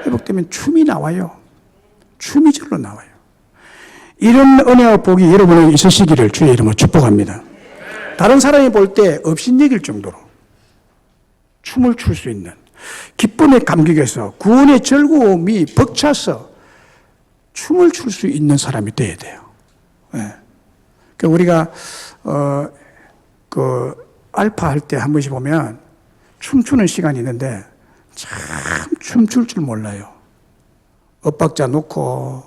회복되면 춤이 나와요. 춤이 절로 나와요. 이런 은혜와 복이 여러분에게 있으시기를 주의 이름으로 축복합니다. 다른 사람이 볼 때 업신여길 정도로 춤을 출 수 있는 기쁨의 감격에서 구원의 즐거움이 벅차서 춤을 출 수 있는 사람이 돼야 돼요. 네. 우리가 알파 할 때 한 번씩 보면 춤추는 시간이 있는데 참 춤출 줄 몰라요. 엇박자 놓고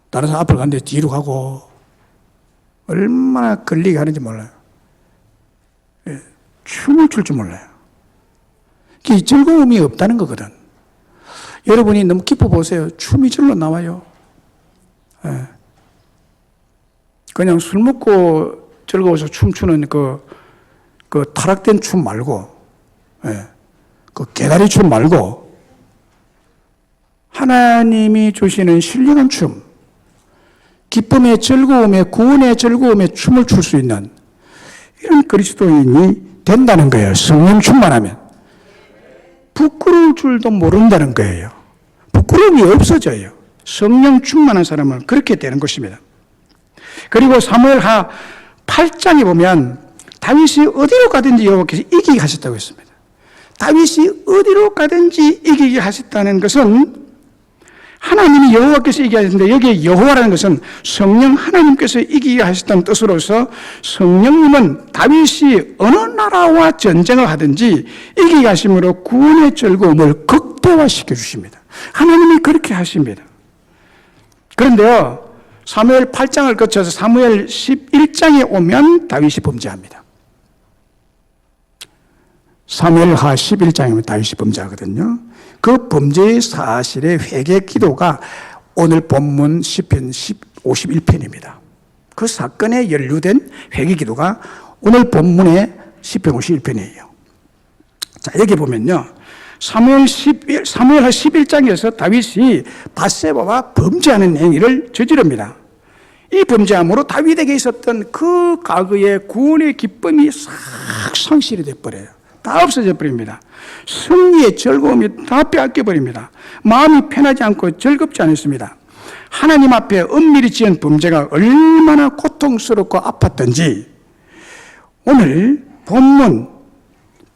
다른 사람 앞을 가는데 뒤로 가고 얼마나 걸리게 하는지 몰라요. 예, 춤을 출 줄 몰라요. 그게 즐거움이 없다는 거거든. 여러분이 너무 기뻐 보세요. 춤이 절로 나와요. 예. 그냥 술 먹고 즐거워서 춤추는 그 타락된 춤 말고, 예. 그 개다리 춤 말고, 하나님이 주시는 신령한 춤, 기쁨의 즐거움에, 구원의 즐거움에 춤을 출 수 있는 이런 그리스도인이 된다는 거예요. 성령 충만하면. 부끄러울 줄도 모른다는 거예요. 부끄러움이 없어져요. 성령 충만한 사람은 그렇게 되는 것입니다. 그리고 사무엘하 8장에 보면 다윗이 어디로 가든지 여호와께서 이기게 하셨다고 했습니다. 다윗이 어디로 가든지 이기게 하셨다는 것은 하나님이 여호와께서 이기게 하셨는데, 여기에 여호와라는 것은 성령 하나님께서 이기게 하셨다는 뜻으로서 성령님은 다윗이 어느 나라와 전쟁을 하든지 이기게 하심으로 구원의 즐거움을 극대화시켜 주십니다. 하나님이 그렇게 하십니다. 그런데요, 사무엘 8장을 거쳐서 사무엘 11장에 오면 다윗이 범죄합니다. 사무엘하 11장이면 다윗이 범죄하거든요. 그 범죄의 사실의 회개 기도가 오늘 본문 시편 51편입니다. 그 사건에 연루된 회개 기도가 오늘 본문의 시편 51편이에요. 자, 여기 보면요, 사무엘하 11장에서 다윗이 밧세바와 범죄하는 행위를 저지릅니다. 이 범죄함으로 다윗에게 있었던 그 과거의 구원의 기쁨이 싹 상실이 되어버려요. 다 없어져 버립니다. 승리의 즐거움이 다 빼앗겨 버립니다. 마음이 편하지 않고 즐겁지 않습니다. 하나님 앞에 은밀히 지은 범죄가 얼마나 고통스럽고 아팠던지 오늘 본문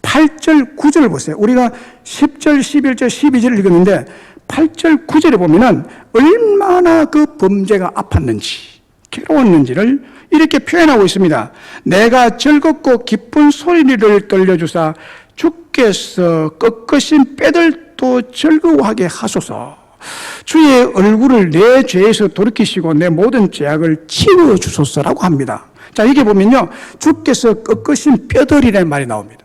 8절, 9절을 보세요. 우리가 10절, 11절, 12절을 읽었는데 8절, 9절에 보면은 얼마나 그 범죄가 아팠는지, 괴로웠는지를 이렇게 표현하고 있습니다. 내가 즐겁고 기쁜 소리를 들려주사 주께서 꺾으신 뼈들도 즐거워하게 하소서. 주의 얼굴을 내 죄에서 돌이키시고 내 모든 죄악을 치워주소서라고 합니다. 자, 이게 보면요, 주께서 꺾으신 뼈들이라는 말이 나옵니다.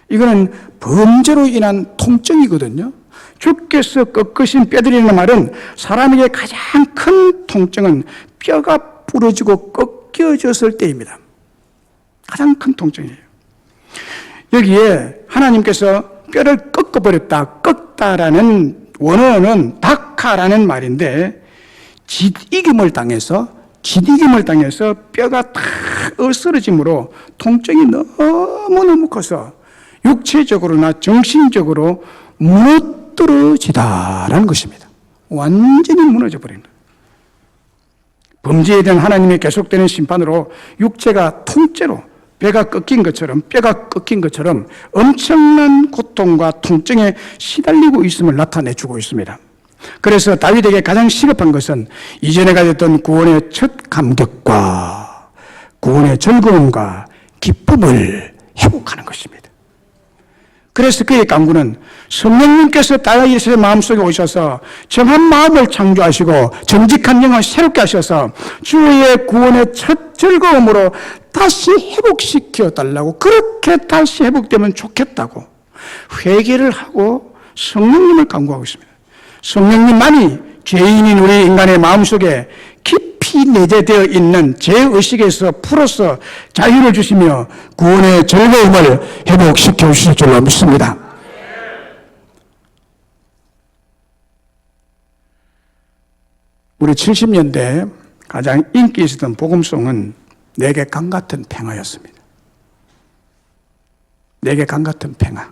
이거는 범죄로 인한 통증이거든요. 주께서 꺾으신 뼈들이라는 말은 사람에게 가장 큰 통증은 뼈가 부러지고 꺾여졌을 때입니다. 가장 큰 통증이에요. 여기에 하나님께서 뼈를 꺾어버렸다, 꺾다라는 원어는 다카라는 말인데, 짓이김을 당해서 뼈가 다 으스러짐으로 통증이 너무너무 커서 육체적으로나 정신적으로 무너뜨러지다라는 것입니다. 완전히 무너져 버리는 거예요. 범죄에 대한 하나님의 계속되는 심판으로 육체가 통째로 뼈가 꺾인 것처럼 엄청난 고통과 통증에 시달리고 있음을 나타내주고 있습니다. 그래서 다윗에게 가장 시급한 것은 이전에 가졌던 구원의 첫 감격과 구원의 즐거움과 기쁨을 회복하는 것입니다. 그래서 그의 간구는 성령님께서 다윗의 마음속에 오셔서 정한 마음을 창조하시고 정직한 영을 새롭게 하셔서 주의 구원의 첫 즐거움으로 다시 회복시켜 달라고, 그렇게 다시 회복되면 좋겠다고 회개를 하고 성령님을 간구하고 있습니다. 성령님만이 죄인인 우리 인간의 마음속에 깊이 내재되어 있는 죄의식에서 풀어서 자유를 주시며 구원의 즐거움을 회복시켜 주실 줄로 믿습니다. 우리 70년대 가장 인기 있었던 복음송은 내게 강 같은 평화였습니다. 내게 강 같은 평화.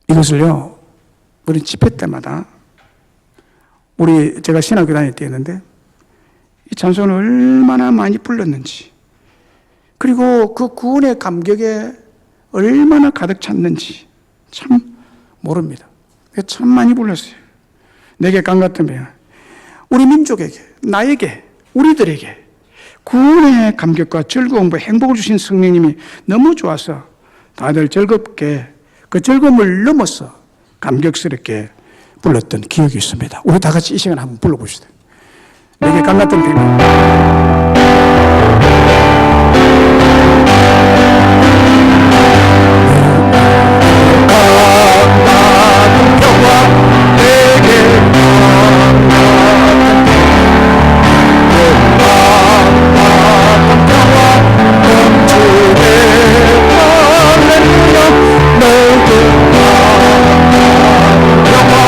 이것을요, 우리 집회 때마다 제가 신학교 다닐 때였는데 이 찬송을 얼마나 많이 불렀는지, 그리고 그 구원의 감격에 얼마나 가득 찼는지 참 모릅니다. 참 많이 불렀어요. 내게 강 같은 평화. 우리 민족에게, 나에게, 우리들에게 구원의 감격과 즐거움과 행복을 주신 성령님이 너무 좋아서 다들 즐겁게 그 즐거움을 넘어서 감격스럽게 불렀던 기억이 있습니다. 우리 다 같이 이 시간 한번 불러봅시다. 내게 강 같은 평화. 영화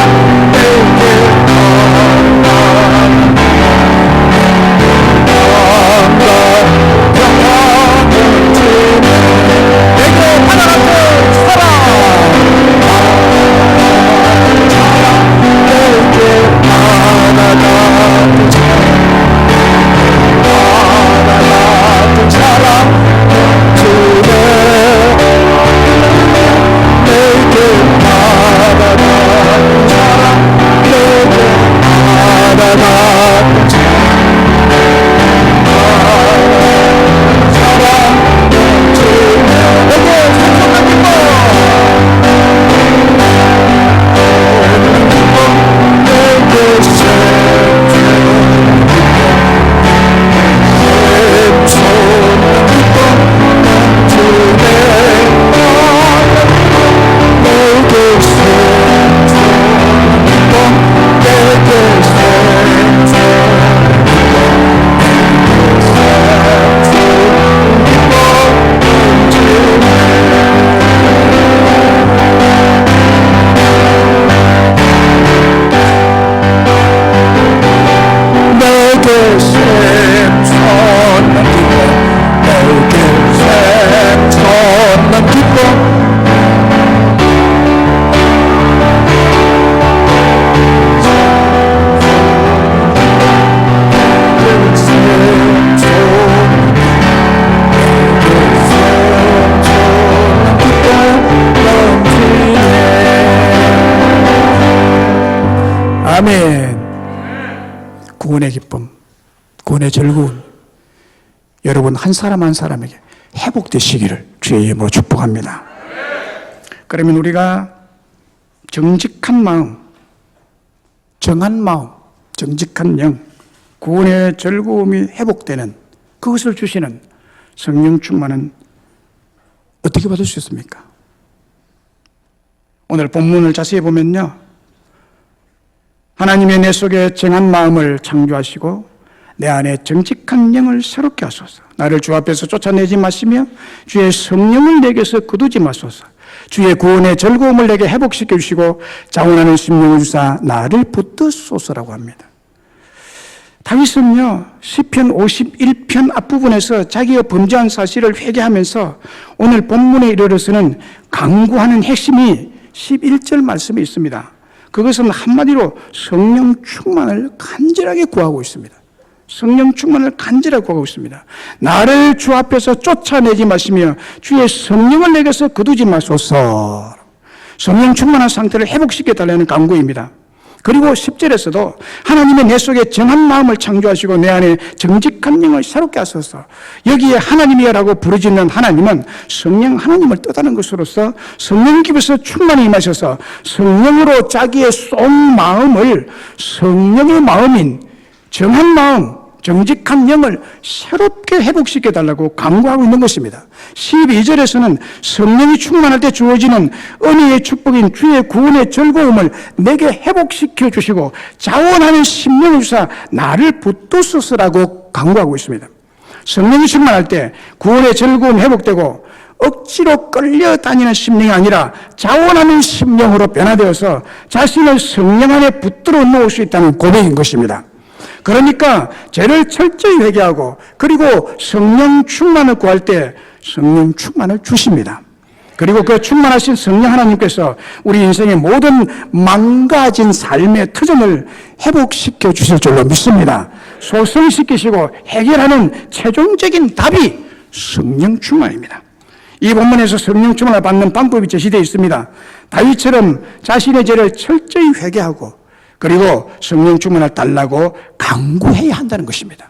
아멘. 구원의 기쁨, 구원의 즐거움, 여러분 한 사람 한 사람에게 회복되시기를 주의 이름으로 축복합니다. 그러면 우리가 정직한 마음, 정한 마음, 정직한 영, 구원의 즐거움이 회복되는 그것을 주시는 성령 충만은 어떻게 받을 수 있습니까? 오늘 본문을 자세히 보면요, 하나님의 내 속에 정한 마음을 창조하시고 내 안에 정직한 영을 새롭게 하소서. 나를 주 앞에서 쫓아내지 마시며 주의 성령을 내게서 거두지 마소서. 주의 구원의 즐거움을 내게 회복시켜 주시고 자원하는 심령을 주사 나를 붙드소서라고 합니다. 다윗은요, 시편 51편 앞부분에서 자기가 범죄한 사실을 회개하면서 오늘 본문에 이르러서는 강구하는 핵심이 11절 말씀에 있습니다. 그것은 한마디로 성령 충만을 간절하게 구하고 있습니다. 성령 충만을 간절하게 구하고 있습니다. 나를 주 앞에서 쫓아내지 마시며 주의 성령을 내게서 거두지 마소서. 성령 충만한 상태를 회복시켜 달라는 간구입니다. 그리고 10절에서도 하나님의 내 속에 정한 마음을 창조하시고 내 안에 정직한 영을 새롭게 하소서. 여기에 하나님이라고 부르짖는 하나님은 성령 하나님을 뜻하는 것으로서 성령 기에서 충만히 임하셔서 성령으로 자기의 속 마음을 성령의 마음인 정한 마음, 정직한 영을 새롭게 회복시켜 달라고 강구하고 있는 것입니다. 12절에서는 성령이 충만할 때 주어지는 은혜의 축복인 주의 구원의 즐거움을 내게 회복시켜 주시고 자원하는 심령을 주사 나를 붙드소서라고 강구하고 있습니다. 성령이 충만할 때 구원의 즐거움이 회복되고 억지로 끌려다니는 심령이 아니라 자원하는 심령으로 변화되어서 자신을 성령 안에 붙들어 놓을 수 있다는 고백인 것입니다. 그러니까 죄를 철저히 회개하고 그리고 성령 충만을 구할 때 성령 충만을 주십니다. 그리고 그 충만하신 성령 하나님께서 우리 인생의 모든 망가진 삶의 터전을 회복시켜 주실 줄로 믿습니다. 소성시키시고 해결하는 최종적인 답이 성령 충만입니다. 이 본문에서 성령 충만을 받는 방법이 제시되어 있습니다. 다윗처럼 자신의 죄를 철저히 회개하고 그리고 성령 충만을 달라고 강구해야 한다는 것입니다.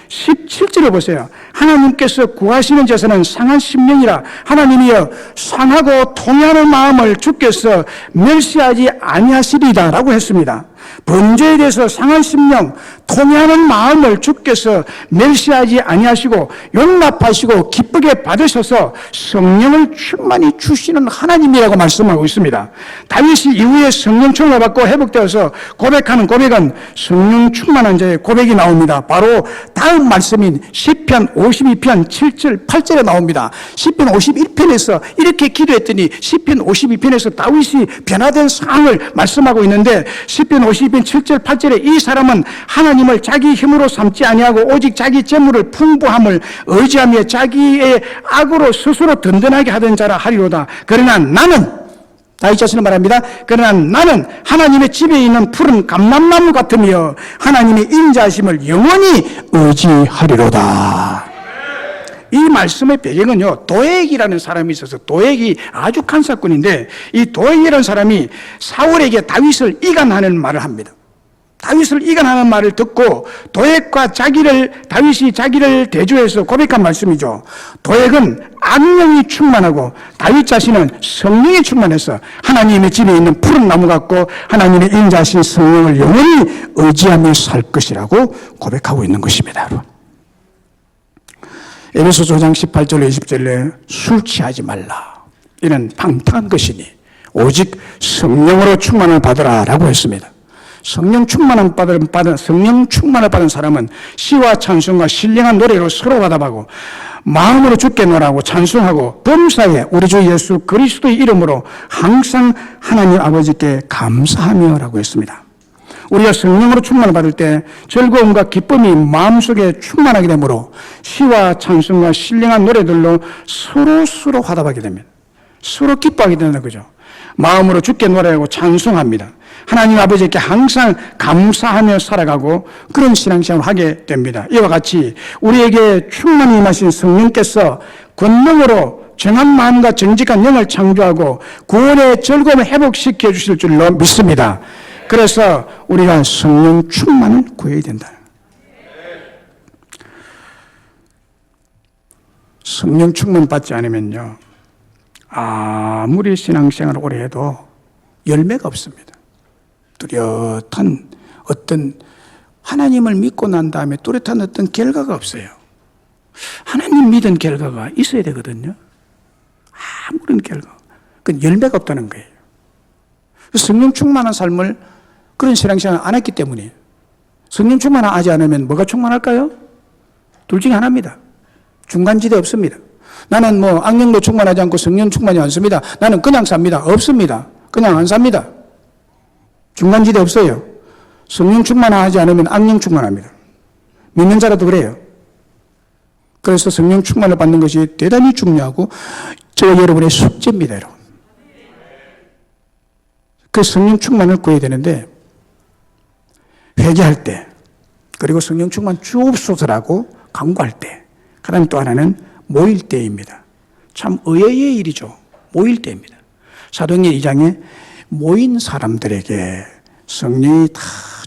17절을 보세요. 하나님께서 구하시는 자세는 상한 심령이라 하나님이여 상하고 통해하는 마음을 주께서 멸시하지 아니하시리다 라고 했습니다. 범죄에 대해서 상한 심령, 통해하는 마음을 주께서 멸시하지 아니하시고 용납하시고 기쁘게 받으셔서 성령을 충만히 주시는 하나님이라고 말씀하고 있습니다. 다윗이 이후에 성령 충만을 받고 회복되어서 고백하는 고백은 성령 충만한 자의 고백이 나옵니다. 바로 다음 말씀인 시편 52편 7절 8절에 나옵니다. 시편 51편에서 이렇게 기도했더니 시편 52편에서 다윗이 변화된 상황을 말씀하고 있는데 시편 52편 7절 8절에 이 사람은 하나님을 자기 힘으로 삼지 아니하고 오직 자기 재물을 풍부함을 의지하며 자기의 악으로 스스로 든든하게 하던 자라 하리로다. 그러나 나는 다윗 자신을 말합니다. 그러나 나는 하나님의 집에 있는 푸른 감람나무 같으며 하나님의 인자하심을 영원히 의지하리로다. 이 말씀의 배경은요, 도액이라는 사람이 있어서 도액이 아주 큰 사건인데 이 도액이라는 사람이 사울에게 다윗을 이간하는 말을 합니다. 다윗을 이간하는 말을 듣고 도액과 다윗이 자기를 대조해서 고백한 말씀이죠. 도액은 악령이 충만하고 다윗 자신은 성령이 충만해서 하나님의 집에 있는 푸른 나무 같고 하나님의 인자하신 성령을 영원히 의지하며 살 것이라고 고백하고 있는 것입니다. 에베소서 5장 18절 20절에 술 취하지 말라. 이는 방탕한 것이니 오직 성령으로 충만을 받으라 라고 했습니다. 성령 충만을 받은 사람은 시와 찬송과 신령한 노래로 서로 화답하고 마음으로 주께 노래하고 찬송하고 범사에 우리 주 예수 그리스도의 이름으로 항상 하나님 아버지께 감사하며 라고 했습니다. 우리가 성령으로 충만을 받을 때 즐거움과 기쁨이 마음속에 충만하게 되므로 시와 찬송과 신령한 노래들로 서로 화답하게 됩니다. 서로 기뻐하게 되는 거죠. 마음으로 주께 노래하고 찬송합니다. 하나님 아버지께 항상 감사하며 살아가고 그런 신앙생활을 하게 됩니다. 이와 같이 우리에게 충만히 임하신 성령께서 권능으로 정한 마음과 정직한 영을 창조하고 구원의 즐거움을 회복시켜 주실 줄로 믿습니다. 그래서 우리가 성령 충만을 구해야 된다. 성령 충만 받지 않으면요, 아무리 신앙생활을 오래 해도 열매가 없습니다. 뚜렷한 어떤 하나님을 믿고 난 다음에 뚜렷한 어떤 결과가 없어요. 하나님 믿은 결과가 있어야 되거든요. 아무런 결과. 그건 열매가 없다는 거예요. 성령 충만한 삶을 그런 신앙생활을 안 했기 때문이에요. 성령 충만하지 않으면 뭐가 충만할까요? 둘 중에 하나입니다. 중간지대 없습니다. 나는 뭐 악령도 충만하지 않고 성령 충만이 않습니다. 나는 그냥 삽니다. 없습니다. 그냥 안 삽니다. 중간지대 없어요. 성령 충만하지 않으면 악령 충만합니다. 믿는 자라도 그래요. 그래서 성령 충만을 받는 것이 대단히 중요하고 저와 여러분의 숙제입니다, 여러분. 그 성령 충만을 구해야 되는데 회개할 때, 그리고 성령 충만 주옵소서라고 간구할 때, 그 다음에 또 하나는 모일 때입니다. 참 의외의 일이죠. 모일 때입니다. 사도행전 2장에 모인 사람들에게 성령이 다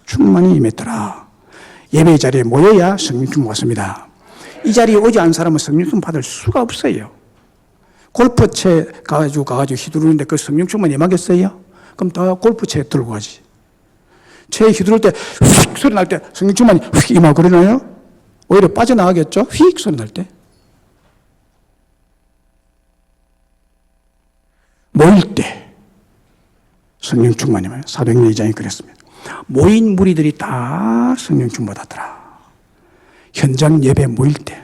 충만히 임했더라. 예배 자리에 모여야 성령 충만 받습니다. 이 자리에 오지 않은 사람은 성령 충만 받을 수가 없어요. 골프채 가지고 휘두르는데 그 성령 충만 임하겠어요? 그럼 다 골프채 들고 가지. 채 휘두를 때 휙 소리 날 때 성령 충만이 휙 임하고 그러나요? 오히려 빠져나가겠죠? 휙 소리 날 때. 모일 때 성령 충만이면 사도행전 2장이 그랬습니다. 모인 무리들이 다 성령 충만 받았더라. 현장 예배 모일 때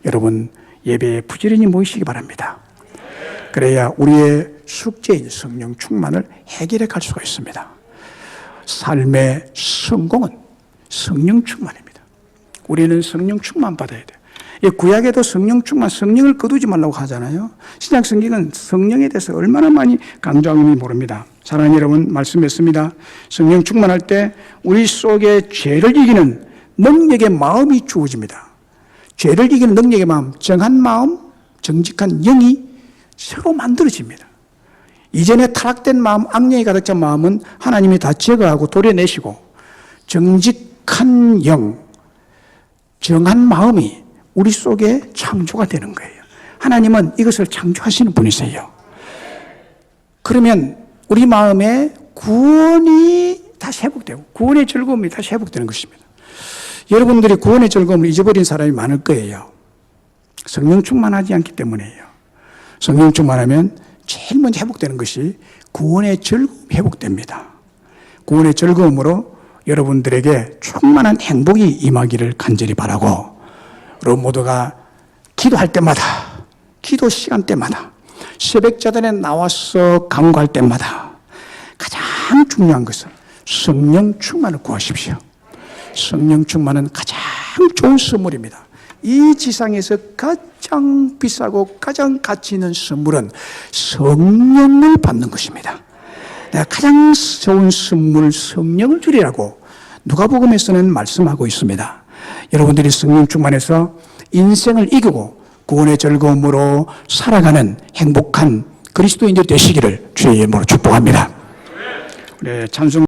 여러분 예배에 부지런히 모이시기 바랍니다. 그래야 우리의 숙제인 성령 충만을 해결해 갈 수가 있습니다. 삶의 성공은 성령 충만입니다. 우리는 성령 충만 받아야 돼요. 구약에도 성령 충만, 성령을 거두지 말라고 하잖아요. 신약 성경은 성령에 대해서 얼마나 많이 강조하는지 모릅니다. 사랑하는 여러분, 말씀했습니다. 성령 충만할 때 우리 속에 죄를 이기는 능력의 마음이 주어집니다. 죄를 이기는 능력의 마음, 정한 마음, 정직한 영이 새로 만들어집니다. 이전에 타락된 마음, 악령이 가득 찬 마음은 하나님이 다 제거하고 도려내시고 정직한 영, 정한 마음이 우리 속에 창조가 되는 거예요. 하나님은 이것을 창조하시는 분이세요. 그러면 우리 마음에 구원이 다시 회복되고 구원의 즐거움이 다시 회복되는 것입니다. 여러분들이 구원의 즐거움을 잊어버린 사람이 많을 거예요. 성령 충만하지 않기 때문이에요. 성령 충만하면 제일 먼저 회복되는 것이 구원의 즐거움이 회복됩니다. 구원의 즐거움으로 여러분들에게 충만한 행복이 임하기를 간절히 바라고, 여러분 모두가 기도할 때마다, 기도 시간대마다, 새벽자단에 나와서 간구할 때마다 가장 중요한 것은 성령 충만을 구하십시오. 성령 충만은 가장 좋은 선물입니다. 이 지상에서 가장 비싸고 가장 가치 있는 선물은 성령을 받는 것입니다. 내가 가장 좋은 선물 성령을 주리라고 누가복음에서는 말씀하고 있습니다. 여러분들이 성령 충만해서 인생을 이기고 구원의 즐거움으로 살아가는 행복한 그리스도인들 되시기를 주의 이름으로 축복합니다. 네, 찬송